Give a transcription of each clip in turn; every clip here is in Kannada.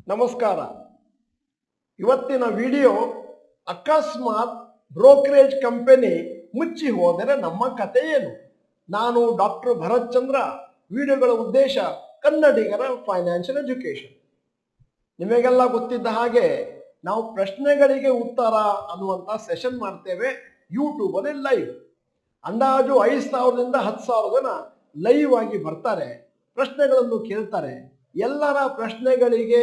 ನಮಸ್ಕಾರ. ಇವತ್ತಿನ ವಿಡಿಯೋ ಅಕಸ್ಮಾತ್ ಬ್ರೋಕರೇಜ್ ಕಂಪನಿ ಮುಚ್ಚಿ ಹೋದರೆ ನಮ್ಮ ಕತೆ ಏನು? ನಾನು ಡಾಕ್ಟರ್ ಭರತ್ ಚಂದ್ರ. ವಿಡಿಯೋಗಳ ಉದ್ದೇಶ ಕನ್ನಡಿಗರ ಫೈನಾನ್ಷಿಯಲ್ ಎಜುಕೇಶನ್. ನಿಮಗೆಲ್ಲ ಗೊತ್ತಿದ್ದ ಹಾಗೆ ನಾವು ಪ್ರಶ್ನೆಗಳಿಗೆ ಉತ್ತರ ಅನ್ನುವಂಥ ಸೆಷನ್ ಮಾಡ್ತೇವೆ ಯೂಟ್ಯೂಬಲ್ಲಿ ಲೈವ್. ಅಂದಾಜು 5,000ದಿಂದ 10,000 ಜನ ಲೈವ್ ಆಗಿ ಬರ್ತಾರೆ, ಪ್ರಶ್ನೆಗಳನ್ನು ಕೇಳ್ತಾರೆ. ಎಲ್ಲರ ಪ್ರಶ್ನೆಗಳಿಗೆ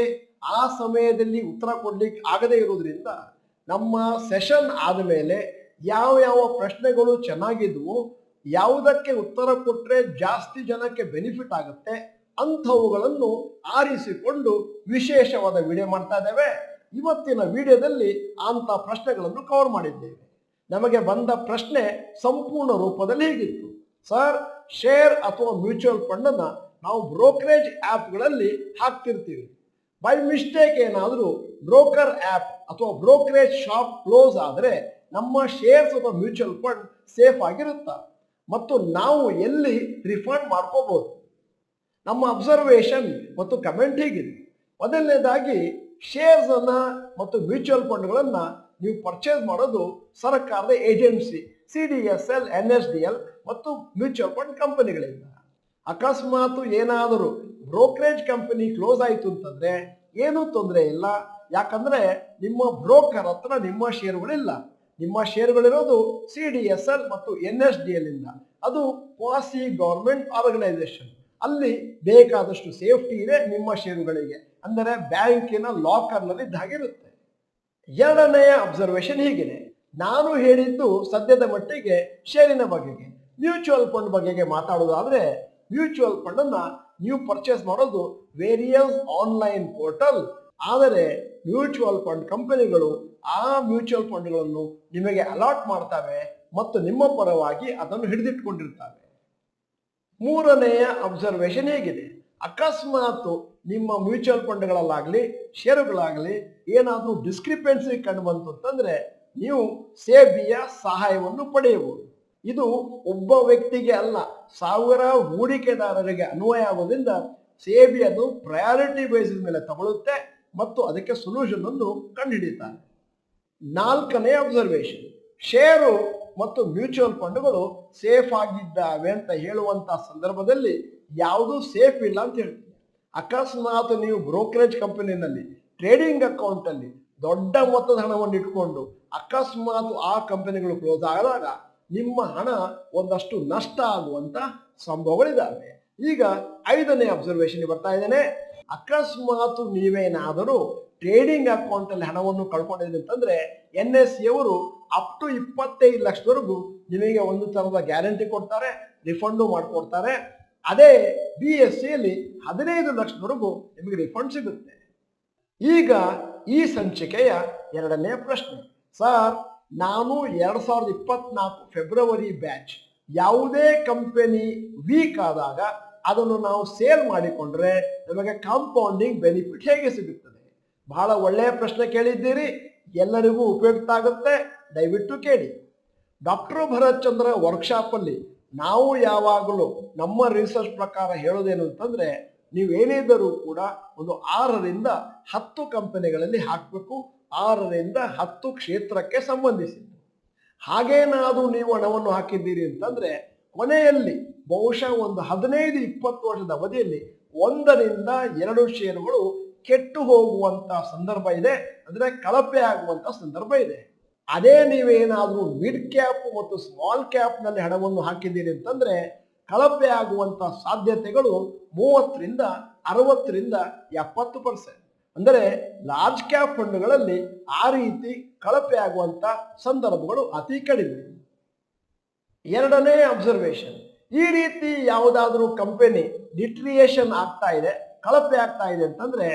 ಆ ಸಮಯದಲ್ಲಿ ಉತ್ತರ ಕೊಡ್ಲಿಕ್ಕೆ ಆಗದೇ ಇರೋದ್ರಿಂದ ನಮ್ಮ ಸೆಷನ್ ಆದಮೇಲೆ ಯಾವ ಪ್ರಶ್ನೆಗಳು ಚೆನ್ನಾಗಿದ್ವು, ಯಾವುದಕ್ಕೆ ಉತ್ತರ ಕೊಟ್ಟರೆ ಜಾಸ್ತಿ ಜನಕ್ಕೆ ಬೆನಿಫಿಟ್ ಆಗುತ್ತೆ ಅಂಥವುಗಳನ್ನು ಆರಿಸಿಕೊಂಡು ವಿಶೇಷವಾದ ವಿಡಿಯೋ ಮಾಡ್ತಾ ಇದ್ದೇವೆ. ಇವತ್ತಿನ ವಿಡಿಯೋದಲ್ಲಿ ಅಂಥ ಪ್ರಶ್ನೆಗಳನ್ನು ಕವರ್ ಮಾಡಿದ್ದೇವೆ. ನಮಗೆ ಬಂದ ಪ್ರಶ್ನೆ ಸಂಪೂರ್ಣ ರೂಪದಲ್ಲಿ ಹೀಗಿತ್ತು: ಸರ್, ಶೇರ್ ಅಥವಾ ಮ್ಯೂಚುವಲ್ ಫಂಡನ್ನು ನಾವು ಬ್ರೋಕರೇಜ್ ಆ್ಯಪ್ಗಳಲ್ಲಿ ಹಾಕ್ತಿರ್ತೀವಿ. ಬೈ ಮಿಸ್ಟೇಕ್ ಏನಾದರೂ ಬ್ರೋಕರ್ ಆ್ಯಪ್ ಅಥವಾ ಬ್ರೋಕರೇಜ್ ಶಾಪ್ ಕ್ಲೋಸ್ ಆದರೆ ನಮ್ಮ ಶೇರ್ಸ್ ಅಥವಾ ಮ್ಯೂಚುವಲ್ ಫಂಡ್ ಸೇಫ್ ಆಗಿರುತ್ತಾ ಮತ್ತು ನಾವು ಎಲ್ಲಿ ರಿಫಂಡ್ ಮಾಡ್ಕೋಬಹುದು? ನಮ್ಮ ಅಬ್ಸರ್ವೇಷನ್ ಮತ್ತು ಕಮೆಂಟ್ ಹೀಗಿದೆ. ಮೊದಲನೇದಾಗಿ, ಶೇರ್ಸ್ ಅನ್ನ ಮತ್ತು ಮ್ಯೂಚುವಲ್ ಫಂಡ್ಗಳನ್ನು ನೀವು ಪರ್ಚೇಸ್ ಮಾಡೋದು ಸರ್ಕಾರದ ಏಜೆನ್ಸಿ CDSL, NSDL ಮತ್ತು ಮ್ಯೂಚುವಲ್ ಫಂಡ್ ಕಂಪನಿಗಳಿಂದ. ಅಕಸ್ಮಾತ್ ಏನಾದರೂ ಬ್ರೋಕರೇಜ್ ಕಂಪನಿ ಕ್ಲೋಸ್ ಆಯಿತು ಅಂತಂದ್ರೆ ಏನೂ ತೊಂದರೆ ಇಲ್ಲ. ಯಾಕಂದ್ರೆ ನಿಮ್ಮ ಬ್ರೋಕರ್ ಹತ್ರ ನಿಮ್ಮ ಶೇರುಗಳಿಲ್ಲ. ನಿಮ್ಮ ಶೇರುಗಳಿರೋದು CDSL ಮತ್ತು NSDL ಇಂದ. ಅದು ಕ್ವಾಸಿ ಗವರ್ಮೆಂಟ್ ಆರ್ಗನೈಸೇಷನ್. ಅಲ್ಲಿ ಬೇಕಾದಷ್ಟು ಸೇಫ್ಟಿ ಇದೆ ನಿಮ್ಮ ಶೇರುಗಳಿಗೆ, ಅಂದರೆ ಬ್ಯಾಂಕಿನ ಲಾಕರ್ನಲ್ಲಿ ಇದ್ದಾಗಿರುತ್ತೆ. ಎರಡನೆಯ ಅಬ್ಸರ್ವೇಷನ್ ಹೀಗಿದೆ: ನಾನು ಹೇಳಿದ್ದು ಸದ್ಯದ ಮಟ್ಟಿಗೆ ಶೇರಿನ ಬಗೆಗೆ. ಮ್ಯೂಚುವಲ್ ಫಂಡ್ ಬಗೆಗೆ ಮಾತಾಡೋದಾದ್ರೆ, ಮ್ಯೂಚುವಲ್ ಫಂಡ್ ಅನ್ನ ನೀವು ಪರ್ಚೇಸ್ ಮಾಡೋದು ವೇರಿಯಸ್ ಆನ್ಲೈನ್ ಪೋರ್ಟಲ್. ಆದರೆ ಮ್ಯೂಚುವಲ್ ಫಂಡ್ ಕಂಪನಿಗಳು ಆ ಮ್ಯೂಚುವಲ್ ಫಂಡ್ಗಳನ್ನು ನಿಮಗೆ ಅಲಾಟ್ ಮಾಡ್ತವೆ ಮತ್ತು ನಿಮ್ಮ ಪರವಾಗಿ ಅದನ್ನು ಹಿಡಿದಿಟ್ಕೊಂಡಿರ್ತವೆ. ಮೂರನೆಯ ಅಬ್ಸರ್ವೇಷನ್ ಹೇಗಿದೆ: ಅಕಸ್ಮಾತ್ ನಿಮ್ಮ ಮ್ಯೂಚುವಲ್ ಫಂಡ್ಗಳಲ್ಲಾಗಲಿ ಷೇರುಗಳಾಗಲಿ ಏನಾದರೂ ಡಿಸ್ಕ್ರಿಪೆನ್ಸಿ ಕಂಡು ಬಂತು ಅಂತಂದ್ರೆ ನೀವು ಸೇಬಿಯ ಸಹಾಯವನ್ನು ಪಡೆಯಬಹುದು. ಇದು ಒಬ್ಬ ವ್ಯಕ್ತಿಗೆ ಅಲ್ಲ, 1000 ಹೂಡಿಕೆದಾರರಿಗೆ ಅನ್ವಯ ಆಗೋದ್ರಿಂದ ಸೇಬಿ ಅದು ಪ್ರಯಾರಿಟಿ ಬೇಸಿಸ್ ಮೇಲೆ ತಗೊಳ್ಳುತ್ತೆ ಮತ್ತು ಅದಕ್ಕೆ ಸೊಲ್ಯೂಷನ್ ಅನ್ನು ಕಂಡುಹಿಡಿಯುತ್ತಾರೆ. ನಾಲ್ಕನೇ ಅಬ್ಸರ್ವೇಷನ್: ಶೇರು ಮತ್ತು ಮ್ಯೂಚುವಲ್ ಫಂಡ್ಗಳು ಸೇಫ್ ಆಗಿದ್ದಾವೆ ಅಂತ ಹೇಳುವಂತ ಸಂದರ್ಭದಲ್ಲಿ ಯಾವುದೂ ಸೇಫ್ ಇಲ್ಲ ಅಂತ ಹೇಳ್ತೀವಿ. ಅಕಸ್ಮಾತ್ ನೀವು ಬ್ರೋಕರೇಜ್ ಕಂಪನಿನಲ್ಲಿ ಟ್ರೇಡಿಂಗ್ ಅಕೌಂಟ್ ಅಲ್ಲಿ ದೊಡ್ಡ ಮೊತ್ತದ ಹಣವನ್ನು ಇಟ್ಕೊಂಡು ಅಕಸ್ಮಾತ್ ಆ ಕಂಪನಿಗಳು ಕ್ಲೋಸ್ ಆದಾಗ ನಿಮ್ಮ ಹಣ ಒಂದಷ್ಟು ನಷ್ಟ ಆಗುವಂತ ಸಂಭವಗಳಿದ್ದಾವೆ. ಈಗ 5ನೇ ಅಬ್ಸರ್ವೇಷನ್ ಬರ್ತಾ ಇದ್ದೇನೆ: ಅಕಸ್ಮಾತ್ ನೀವೇನಾದರೂ ಟ್ರೇಡಿಂಗ್ ಅಕೌಂಟ್ ಅಲ್ಲಿ ಹಣವನ್ನು ಕಳ್ಕೊಂಡಿದ್ದೀರಿ ಅಂತಂದ್ರೆ NSE ಅವರು ಅಪ್ ಟು 25 ಲಕ್ಷದವರೆಗೂ ನಿಮಗೆ ಒಂದು ತರದ ಗ್ಯಾರಂಟಿ ಕೊಡ್ತಾರೆ, ರಿಫಂಡು ಮಾಡಿಕೊಡ್ತಾರೆ. ಅದೇ BSE ಅಲ್ಲಿ 15 ಲಕ್ಷದವರೆಗೂ ನಿಮಗೆ ರಿಫಂಡ್ ಸಿಗುತ್ತೆ. ಈಗ ಈ ಸಂಚಿಕೆಯ 2ನೇ ಪ್ರಶ್ನೆ: ಸರ್, ನಾನು 2024 ಫೆಬ್ರವರಿ ಬ್ಯಾಚ್. ಯಾವುದೇ ಕಂಪನಿ ವೀಕ್ ಆದಾಗ ಅದನ್ನು ನಾವು ಸೇಲ್ ಮಾಡಿಕೊಂಡ್ರೆ ನಮಗೆ ಕಾಂಪೌಂಡಿಂಗ್ ಬೆನಿಫಿಟ್ ಹೇಗೆ ಸಿಗುತ್ತದೆ? ಬಹಳ ಒಳ್ಳೆಯ ಪ್ರಶ್ನೆ ಕೇಳಿದ್ದೀರಿ, ಎಲ್ಲರಿಗೂ ಉಪಯುಕ್ತ ಆಗುತ್ತೆ, ದಯವಿಟ್ಟು ಕೇಳಿ. ಡಾಕ್ಟರ್ ಭರತ್ ಚಂದ್ರ ವರ್ಕ್ಶಾಪ್ ಅಲ್ಲಿ ನಾವು ಯಾವಾಗಲೂ ನಮ್ಮ ರಿಸರ್ಚ್ ಪ್ರಕಾರ ಹೇಳೋದೇನು ಅಂತಂದ್ರೆ, ನೀವೇನಿದ್ದರೂ ಕೂಡ ಒಂದು 6ರಿಂದ 10 ಕಂಪನಿಗಳಲ್ಲಿ ಹಾಕಬೇಕು, 6ರಿಂದ 10 ಕ್ಷೇತ್ರಕ್ಕೆ ಸಂಬಂಧಿಸಿದ್ದು. ಹಾಗೇನಾದರೂ ನೀವು ಹಣವನ್ನು ಹಾಕಿದ್ದೀರಿ ಅಂತಂದ್ರೆ ಕೊನೆಯಲ್ಲಿ ಬಹುಶಃ ಒಂದು 15-20 ವರ್ಷದ ಅವಧಿಯಲ್ಲಿ 1ರಿಂದ 2 ಷೇರುಗಳು ಕೆಟ್ಟು ಹೋಗುವಂತ ಸಂದರ್ಭ ಇದೆ, ಅಂದ್ರೆ ಕಳಪೆ ಆಗುವಂತ ಸಂದರ್ಭ ಇದೆ. ಅದೇ ನೀವೇನಾದರೂ ಮಿಡ್ ಕ್ಯಾಪ್ ಮತ್ತು ಸ್ಮಾಲ್ ಕ್ಯಾಪ್ ನಲ್ಲಿ ಹಣವನ್ನು ಹಾಕಿದ್ದೀರಿ ಅಂತಂದ್ರೆ ಕಳಪೆ ಆಗುವಂತ ಸಾಧ್ಯತೆಗಳು 30ರಿಂದ 60ರಿಂದ 70%. ಅಂದರೆ ಲಾರ್ಜ್ ಕ್ಯಾಪ್ ಫಂಡ್ಗಳಲ್ಲಿ ಆ ರೀತಿ ಕಳಪೆ ಆಗುವಂತ ಸಂದರ್ಭಗಳು ಅತಿ ಕಡಿಮೆ. 2ನೇ ಅಬ್ಸರ್ವೇಷನ್: ಈ ರೀತಿ ಯಾವುದಾದ್ರೂ ಕಂಪನಿ ಡಿಟ್ರಿಯೇಷನ್ ಆಗ್ತಾ ಇದೆ, ಕಳಪೆ ಆಗ್ತಾ ಇದೆ ಅಂತಂದ್ರೆ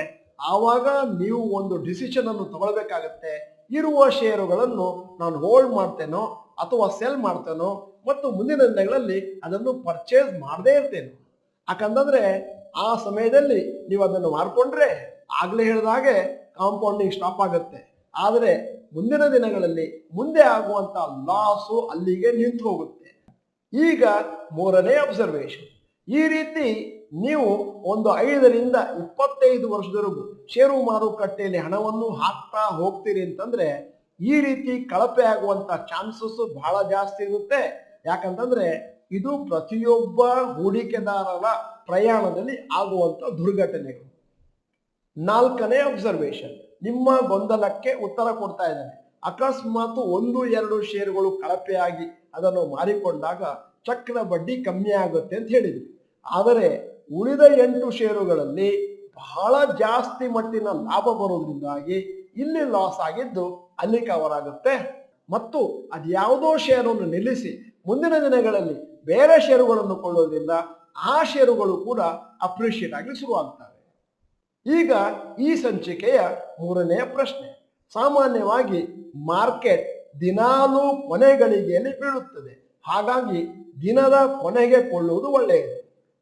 ಆವಾಗ ನೀವು ಒಂದು ಡಿಸಿಷನ್ ಅನ್ನು ತಗೊಳ್ಬೇಕಾಗತ್ತೆ. ಇರುವ ಷೇರುಗಳನ್ನು ನಾನು ಹೋಲ್ಡ್ ಮಾಡ್ತೇನೋ ಅಥವಾ ಸೆಲ್ ಮಾಡ್ತೇನೋ ಮತ್ತು ಮುಂದಿನ ದಿನಗಳಲ್ಲಿ ಅದನ್ನು ಪರ್ಚೇಸ್ ಮಾಡದೇ ಇರ್ತೇನೆ. ಯಾಕಂತಂದ್ರೆ ಆ ಸಮಯದಲ್ಲಿ ನೀವು ಅದನ್ನು ಮಾರ್ಕೊಂಡ್ರೆ ಆಗ್ಲೇ ಹೇಳಿದ ಹಾಗೆ ಕಾಂಪೌಂಡಿಂಗ್ ಸ್ಟಾಪ್ ಆಗುತ್ತೆ. ಆದರೆ ಮುಂದಿನ ದಿನಗಳಲ್ಲಿ ಮುಂದೆ ಆಗುವಂತ ಲಾಸು ಅಲ್ಲಿಗೆ ನಿಂತು ಹೋಗುತ್ತೆ. ಈಗ 3ನೇ ಅಬ್ಸರ್ವೇಷನ್: ಈ ರೀತಿ ನೀವು ಒಂದು 5ರಿಂದ 25 ವರ್ಷದವರೆಗೂ ಷೇರು ಮಾರುಕಟ್ಟೆಯಲ್ಲಿ ಹಣವನ್ನು ಹಾಕ್ತಾ ಹೋಗ್ತೀರಿ ಅಂತಂದ್ರೆ ಈ ರೀತಿ ಕಳಪೆ ಆಗುವಂತ ಚಾನ್ಸಸ್ ಬಹಳ ಜಾಸ್ತಿ ಇರುತ್ತೆ. ಯಾಕಂತಂದ್ರೆ ಇದು ಪ್ರತಿಯೊಬ್ಬ ಹೂಡಿಕೆದಾರರ ಪ್ರಯಾಣದಲ್ಲಿ ಆಗುವಂತ ದುರ್ಘಟನೆಗಳು. 4ನೇ ಅಬ್ಸರ್ವೇಷನ್, ನಿಮ್ಮ ಗೊಂದಲಕ್ಕೆ ಉತ್ತರ ಕೊಡ್ತಾ ಇದ್ದಾನೆ. ಅಕಸ್ಮಾತ್ 1-2 ಷೇರುಗಳು ಕಳಪೆಯಾಗಿ ಅದನ್ನು ಮಾರಿಕೊಂಡಾಗ ಚಕ್ರ ಬಡ್ಡಿ ಕಮ್ಮಿ ಆಗುತ್ತೆ ಅಂತ ಹೇಳಿದ್ವಿ. ಆದರೆ ಉಳಿದ 8 ಷೇರುಗಳಲ್ಲಿ ಬಹಳ ಜಾಸ್ತಿ ಮಟ್ಟಿನ ಲಾಭ ಬರೋದ್ರಿಂದಾಗಿ ಇಲ್ಲಿ ಲಾಸ್ ಆಗಿದ್ದು ಅಲ್ಲಿ ಕವರ್ ಆಗುತ್ತೆ. ಮತ್ತು ಅದ್ಯಾವುದೋ ಷೇರನ್ನು ನಿಲ್ಲಿಸಿ ಮುಂದಿನ ದಿನಗಳಲ್ಲಿ ಬೇರೆ ಷೇರುಗಳನ್ನು ಕೊಳ್ಳೋದ್ರಿಂದ ಆ ಷೇರುಗಳು ಕೂಡ ಅಪ್ರಿಷಿಯೇಟ್ ಆಗಲಿ ಶುರುವಾಗ್ತವೆ. ಈಗ ಈ ಸಂಚಿಕೆಯ 3ನೇ ಪ್ರಶ್ನೆ, ಸಾಮಾನ್ಯವಾಗಿ ಮಾರ್ಕೆಟ್ ದಿನಾಲೂ ಕೊನೆ ಗಳಿಗೆಯಲ್ಲಿ ಬೀಳುತ್ತದೆ, ಹಾಗಾಗಿ ದಿನದ ಕೊನೆಗೆ ಕೊಳ್ಳುವುದು ಒಳ್ಳೆಯದು.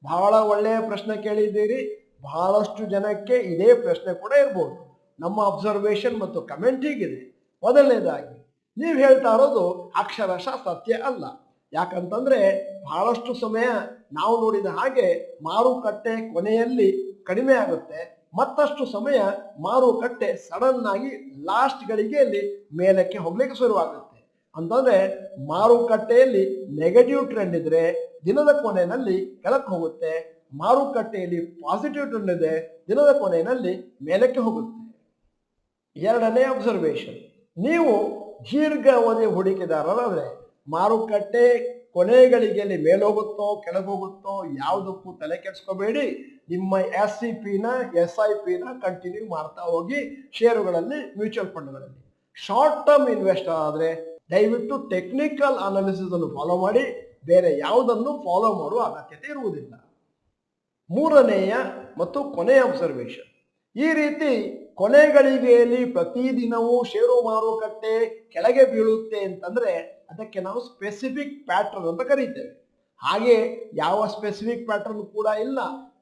ಬಹಳ ಒಳ್ಳೆಯ ಪ್ರಶ್ನೆ ಕೇಳಿದ್ದೀರಿ. ಬಹಳಷ್ಟು ಜನಕ್ಕೆ ಇದೇ ಪ್ರಶ್ನೆ ಕೂಡ ಇರ್ಬೋದು. ನಮ್ಮ ಅಬ್ಸರ್ವೇಷನ್ ಮತ್ತು ಕಮೆಂಟ್ ಹೀಗಿದೆ. ಮೊದಲನೇದಾಗಿ ನೀವು ಹೇಳ್ತಾ ಇರೋದು ಅಕ್ಷರಶಃ ಸತ್ಯ ಅಲ್ಲ. ಯಾಕಂತಂದ್ರೆ ಬಹಳಷ್ಟು ಸಮಯ ನಾವು ನೋಡಿದ ಹಾಗೆ ಮಾರುಕಟ್ಟೆ ಕೊನೆಯಲ್ಲಿ ಕಡಿಮೆ ಆಗುತ್ತೆ, ಮತ್ತಷ್ಟು ಸಮಯ ಮಾರುಕಟ್ಟೆ ಸಡನ್ ಆಗಿ ಲಾಸ್ಟ್ ಗಳಿಗೆಯಲ್ಲಿ ಮೇಲಕ್ಕೆ ಹೋಗ್ಲಿಕ್ಕೆ ಶುರುವಾಗುತ್ತೆ. ಅಂತಂದ್ರೆ ಮಾರುಕಟ್ಟೆಯಲ್ಲಿ ನೆಗೆಟಿವ್ ಟ್ರೆಂಡ್ ಇದ್ರೆ ದಿನದ ಕೊನೆಯಲ್ಲಿ ಕೆಳಕ್ಕೆ ಹೋಗುತ್ತೆ, ಮಾರುಕಟ್ಟೆಯಲ್ಲಿ ಪಾಸಿಟಿವ್ ಟ್ರೆಂಡ್ ಇದೆ ದಿನದ ಕೊನೆಯಲ್ಲಿ ಮೇಲಕ್ಕೆ ಹೋಗುತ್ತೆ. 2ನೇ ಅಬ್ಸರ್ವೇಷನ್, ನೀವು ದೀರ್ಘಾವಧಿ ಹೂಡಿಕೆದಾರರಾದ್ರೆ ಮಾರುಕಟ್ಟೆ ಕೊನೆ ಗಳಿಗೆಯಲ್ಲಿ ಮೇಲೋಗುತ್ತೋ ಕೆಳಗೋಗುತ್ತೋ ಯಾವುದಕ್ಕೂ ತಲೆ ಕೆಡಿಸ್ಕೋಬೇಡಿ. ನಿಮ್ಮ SIP-ನ SIP-ನ ಕಂಟಿನ್ಯೂ ಮಾಡ್ತಾ ಹೋಗಿ ಷೇರುಗಳಲ್ಲಿ, ಮ್ಯೂಚುವಲ್ ಫಂಡ್ಗಳಲ್ಲಿ. ಶಾರ್ಟ್ ಟರ್ಮ್ ಇನ್ವೆಸ್ಟರ್ ಆದರೆ ದಯವಿಟ್ಟು ಟೆಕ್ನಿಕಲ್ ಅನಾಲಿಸಿಸ್ ಅನ್ನು ಫಾಲೋ ಮಾಡಿ, ಬೇರೆ ಯಾವುದನ್ನು ಫಾಲೋ ಮಾಡುವ ಅಗತ್ಯತೆ ಇರುವುದಿಲ್ಲ. 3ನೇಯ ಮತ್ತು ಕೊನೆಯ ಅಬ್ಸರ್ವೇಷನ್, ಈ ರೀತಿ ಕೊನೆ ಗಳಿಗೆಯಲ್ಲಿ ಪ್ರತಿದಿನವೂ ಷೇರು ಮಾರುಕಟ್ಟೆ ಕೆಳಗೆ ಬೀಳುತ್ತೆ ಅಂತಂದ್ರೆ ಅದಕ್ಕೆ ನಾವು ಸ್ಪೆಸಿಫಿಕ್ ಪ್ಯಾಟರ್ನ್ ಅಂತ ಕರೀತೇವೆ. ಹಾಗೆ ಯಾವ ಸ್ಪೆಸಿಫಿಕ್ ಪ್ಯಾಟರ್ನ್ ಕೂಡ ಇಲ್ಲ.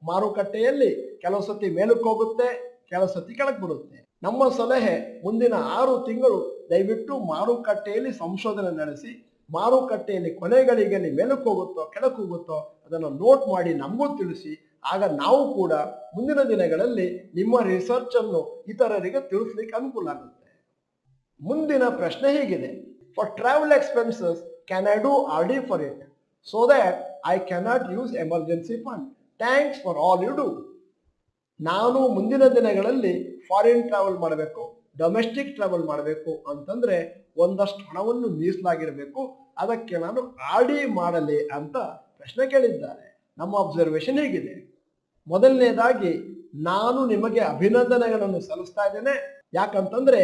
ಮಾರುಕಟ್ಟೆಯಲ್ಲಿ ಕೆಲವು ಸತಿ ಮೇಲಕ್ಕೆ ಹೋಗುತ್ತೆ, ಕೆಲವು ಸತಿ ಕೆಳಗೆ ಬರುತ್ತೆ. ನಮ್ಮ ಸಲಹೆ, ಮುಂದಿನ 6 ತಿಂಗಳು ದಯವಿಟ್ಟು ಮಾರುಕಟ್ಟೆಯಲ್ಲಿ ಸಂಶೋಧನೆ ನಡೆಸಿ, ಮಾರುಕಟ್ಟೆಯಲ್ಲಿ ಕೊನೆ ಗಳಿಗೆಯಲ್ಲಿ ಮೇಲಕ್ಕೆ ಹೋಗುತ್ತೋ ಕೆಳಕ್ಕೆ ಹೋಗುತ್ತೋ ಅದನ್ನು ನೋಟ್ ಮಾಡಿ ನಮಗೂ ತಿಳಿಸಿ. ಆಗ ನಾವು ಕೂಡ ಮುಂದಿನ ದಿನಗಳಲ್ಲಿ ನಿಮ್ಮ ರಿಸರ್ಚ್ ಅನ್ನು ಇತರರಿಗೆ ತಿಳಿಸ್ಲಿಕ್ಕೆ ಅನುಕೂಲ ಆಗುತ್ತೆ. ಮುಂದಿನ ಪ್ರಶ್ನೆ ಹೀಗಿದೆ, for travel expenses can I do RD for it so that I cannot use emergency fund? Thanks for all you do. ನಾನು ಮುಂದಿನ ದಿನಗಳಲ್ಲಿ ಫಾರಿನ್ ಟ್ರಾವೆಲ್ ಮಾಡಬೇಕು, ಡೊಮೆಸ್ಟಿಕ್ ಟ್ರಾವೆಲ್ ಮಾಡಬೇಕು ಅಂತಂದ್ರೆ ಒಂದಷ್ಟು ಹಣವನ್ನು ಮೀಸಲಾಗಿರಬೇಕು, ಅದಕ್ಕೆ ನಾನು RD ಮಾಡಲಿ ಅಂತ ಪ್ರಶ್ನೆ ಕೇಳಿದ್ದಾರೆ. ನಮ್ಮ ಅಬ್ಸರ್ವೇಷನ್ ಹೀಗಿದೆ. ಮೊದಲನೇದಾಗಿ ನಾನು ನಿಮಗೆ ಅಭಿನಂದನೆಗಳನ್ನು ಸಲ್ಲಿಸ್ತಾ ಇದ್ದೇನೆ. ಯಾಕಂತಂದ್ರೆ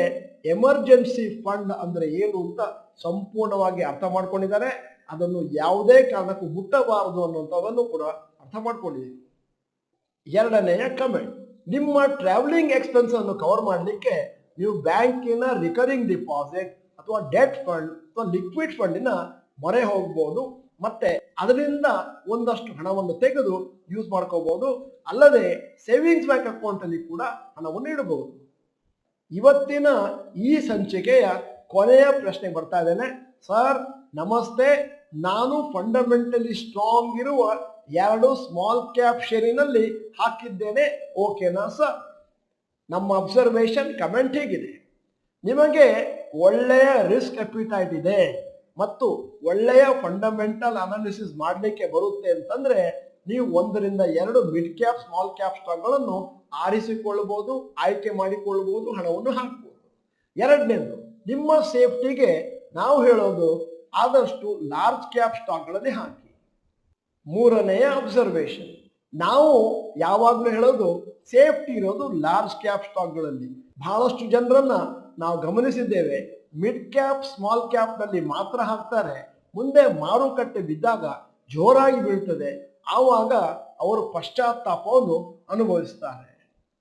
ಎಮರ್ಜೆನ್ಸಿ ಫಂಡ್ ಅಂದ್ರೆ ಏನು ಅಂತ ಸಂಪೂರ್ಣವಾಗಿ ಅರ್ಥ ಮಾಡ್ಕೊಂಡಿದ್ದಾರೆ. ಅದನ್ನು ಯಾವುದೇ ಕಾರಣಕ್ಕೂ ಮುಟ್ಟಬಾರದು ಅನ್ನುವಂಥದ್ದನ್ನು ಕೂಡ ಅರ್ಥ ಮಾಡ್ಕೊಂಡಿದ್ದೀವಿ. 2ನೇಯ ಕಮೆಂಟ್, ನಿಮ್ಮ ಟ್ರಾವೆಲಿಂಗ್ ಎಕ್ಸ್ಪೆನ್ಸ್ ಅನ್ನು ಕವರ್ ಮಾಡಲಿಕ್ಕೆ ನೀವು ಬ್ಯಾಂಕಿನ ರಿಕರಿಂಗ್ ಡಿಪಾಸಿಟ್ ಅಥವಾ ಡೆಟ್ ಫಂಡ್ ಅಥವಾ ಲಿಕ್ವಿಡ್ ಫಂಡಿನ ಮೊರೆ ಹೋಗ್ಬೋದು. ಮತ್ತೆ ಅದರಿಂದ ಒಂದಷ್ಟು ಹಣವನ್ನು ತೆಗೆದು ಯೂಸ್ ಮಾಡ್ಕೋಬಹುದು. ಅಲ್ಲದೆ ಸೇವಿಂಗ್ಸ್ ಬ್ಯಾಂಕ್ ಅಕೌಂಟ್ ಅಲ್ಲಿ ಕೂಡ ಹಣವನ್ನು ಇಡಬಹುದು. ಇವತ್ತಿನ ಈ ಸಂಚಿಕೆಯ ಕೊನೆಯ ಪ್ರಶ್ನೆ ಬರ್ತಾ ಇದ್ದೇನೆ. ಸರ್ ನಮಸ್ತೆ, ನಾನು ಫಂಡಮೆಂಟಲಿ ಸ್ಟ್ರಾಂಗ್ ಇರುವ 2 ಸ್ಮಾಲ್ ಕ್ಯಾಪ್ ಷೇರಿನಲ್ಲಿ ಹಾಕಿದ್ದೇನೆ, ಓಕೆನಾ ಸರ್? ನಮ್ಮ ಅಬ್ಸರ್ವೇಷನ್ ಕಮೆಂಟ್ ಹೀಗಿದೆ, ನಿಮಗೆ ಒಳ್ಳೆಯ ರಿಸ್ಕ್ ಅಪಿಟೈಟ್ ಇದೆ ಮತ್ತು ಒಳ್ಳೆಯ ಫಂಡಮೆಂಟಲ್ ಅನಾಲಿಸಿಸ್ ಮಾಡಲಿಕ್ಕೆ ಬರುತ್ತೆ ಅಂತಂದ್ರೆ ನೀವು 1ರಿಂದ 2 ಮಿಡ್ ಕ್ಯಾಪ್ ಸ್ಮಾಲ್ ಕ್ಯಾಪ್ ಸ್ಟಾಕ್ಗಳನ್ನು ಆರಿಸಿಕೊಳ್ಳಬಹುದು, ಆಯ್ಕೆ ಮಾಡಿಕೊಳ್ಳಬಹುದು, ಹಣವನ್ನು ಹಾಕಬಹುದು. 2ನೇದು, ನಿಮ್ಮ ಸೇಫ್ಟಿಗೆ ನಾವು ಹೇಳೋದು ಆದಷ್ಟು ಲಾರ್ಜ್ ಕ್ಯಾಪ್ ಸ್ಟಾಕ್ಗಳಲ್ಲಿ ಹಾಕಿ. 3ನೇಯ ಅಬ್ಸರ್ವೇಷನ್, ನಾವು ಯಾವಾಗಲೂ ಹೇಳೋದು ಸೇಫ್ಟಿ ಇರೋದು ಲಾರ್ಜ್ ಕ್ಯಾಪ್ ಸ್ಟಾಕ್ಗಳಲ್ಲಿ. ಬಹಳಷ್ಟು ಜನರನ್ನ ನಾವು ಗಮನಿಸಿದ್ದೇವೆ, ಮಿಡ್ ಕ್ಯಾಪ್ ಸ್ಮಾಲ್ ಕ್ಯಾಪ್ ನಲ್ಲಿ ಮಾತ್ರ ಹಾಕ್ತಾರೆ, ಮುಂದೆ ಮಾರುಕಟ್ಟೆ ಬಿದ್ದಾಗ ಜೋರಾಗಿ ಬೀಳ್ತದೆ, ಆವಾಗ ಅವರು ಪಶ್ಚಾತ್ತಾಪವನ್ನು ಅನುಭವಿಸ್ತಾರೆ.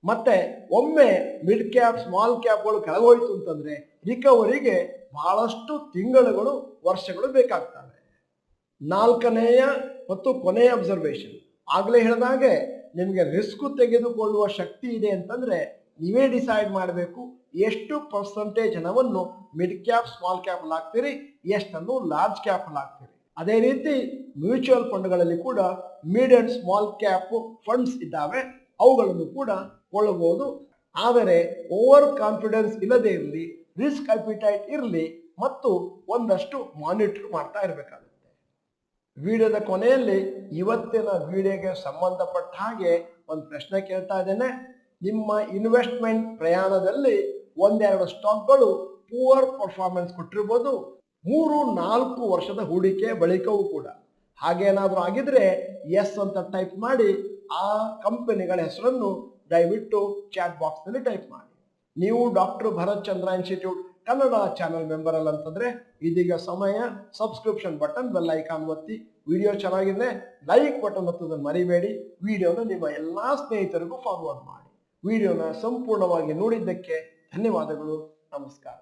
ಮತ್ತೆ ಒಮ್ಮೆ ಮಿಡ್ ಕ್ಯಾಪ್ ಸ್ಮಾಲ್ ಕ್ಯಾಪ್ಗಳು ಕೆಳಗೋಯ್ತು ಅಂತಂದ್ರೆ ರಿಕವರಿಗೆ ಬಹಳಷ್ಟು ತಿಂಗಳುಗಳು ವರ್ಷಗಳು ಬೇಕಾಗ್ತವೆ. 4ನೇಯ ಮತ್ತು ಕೊನೆಯ ಅಬ್ಸರ್ವೇಷನ್, ಆಗ್ಲೇ ಹೇಳಿದಾಗೆ ನಿಮಗೆ ರಿಸ್ಕ್ ತೆಗೆದುಕೊಳ್ಳುವ ಶಕ್ತಿ ಇದೆ ಅಂತಂದ್ರೆ ನೀವೇ ಡಿಸೈಡ್ ಮಾಡಬೇಕು ಎಷ್ಟು ಪರ್ಸೆಂಟೇಜ್ ಹಣವನ್ನು ಮಿಡ್ ಕ್ಯಾಪ್ ಸ್ಮಾಲ್ ಕ್ಯಾಪ್ ಅಲ್ಲಿ ಹಾಕ್ತೀರಿ, ಎಷ್ಟನ್ನು ಲಾರ್ಜ್ ಕ್ಯಾಪ್ ಅಲ್ಲಿ ಹಾಕ್ತೀರಿ. ಅದೇ ರೀತಿ ಮ್ಯೂಚುವಲ್ ಫಂಡ್ಗಳಲ್ಲಿ ಕೂಡ mid and small cap funds ಇದ್ದಾವೆ, ಅವುಗಳನ್ನು ಕೂಡ ಕೊಳ್ಳಬಹುದು. ಆದರೆ ಓವರ್ ಕಾನ್ಫಿಡೆನ್ಸ್ ಇಲ್ಲದೆ ಇರಲಿ, ರಿಸ್ಕ್ ಅಪಿಟೈಟ್ ಇರಲಿ ಮತ್ತು ಒಂದಷ್ಟು ಮಾನಿಟರ್ ಮಾಡ್ತಾ ಇರಬೇಕಾಗುತ್ತೆ. ವಿಡಿಯೋದ ಕೊನೆಯಲ್ಲಿ ಇವತ್ತಿನ ವಿಡಿಯೋಗೆ ಸಂಬಂಧಪಟ್ಟ ಹಾಗೆ ಒಂದು ಪ್ರಶ್ನೆ ಕೇಳ್ತಾ ಇದ್ದೇನೆ. ನಿಮ್ಮ ಇನ್ವೆಸ್ಟ್ಮೆಂಟ್ ಪ್ರಯಾಣದಲ್ಲಿ ಒಂದೆರಡು ಸ್ಟಾಕ್ಗಳು ಪೂವರ್ ಪರ್ಫಾರ್ಮೆನ್ಸ್ ಕೊಟ್ಟಿರ್ಬೋದು, 3-4 ವರ್ಷದ ಹೂಡಿಕೆ ಬಳಿಕವೂ ಕೂಡ. ಹಾಗೇನಾದ್ರೂ ಆಗಿದ್ರೆ ಎಸ್ ಅಂತ ಟೈಪ್ ಮಾಡಿ, ಆ ಕಂಪನಿಗಳ ಹೆಸರನ್ನು ದಯವಿಟ್ಟು ಚಾಟ್ ಬಾಕ್ಸ್ ನಲ್ಲಿ ಟೈಪ್ ಮಾಡಿ. ನೀವು ಡಾಕ್ಟರ್ ಭರತ್ ಚಂದ್ರ ಇನ್ಸ್ಟಿಟ್ಯೂಟ್ ಕನ್ನಡ ಚಾನೆಲ್ ಮೆಂಬರ್ ಅಲ್ಲ ಅಂತಂದ್ರೆ ಇದೀಗ ಸಮಯ ಸಬ್ಸ್ಕ್ರಿಪ್ಷನ್ ಬಟನ್, ಬೆಲ್ ಐಕಾನ್ ಒತ್ತಿ. ವಿಡಿಯೋ ಚೆನ್ನಾಗಿದ್ರೆ ಲೈಕ್ ಬಟನ್ ಒತ್ತೋದನ್ನು ಮರಿಬೇಡಿ. ವಿಡಿಯೋನ ನಿಮ್ಮ ಎಲ್ಲಾ ಸ್ನೇಹಿತರಿಗೂ ಫಾರ್ವರ್ಡ್ ಮಾಡಿ. ವಿಡಿಯೋನ ಸಂಪೂರ್ಣವಾಗಿ ನೋಡಿದ್ದಕ್ಕೆ ಧನ್ಯವಾದಗಳು. ನಮಸ್ಕಾರ.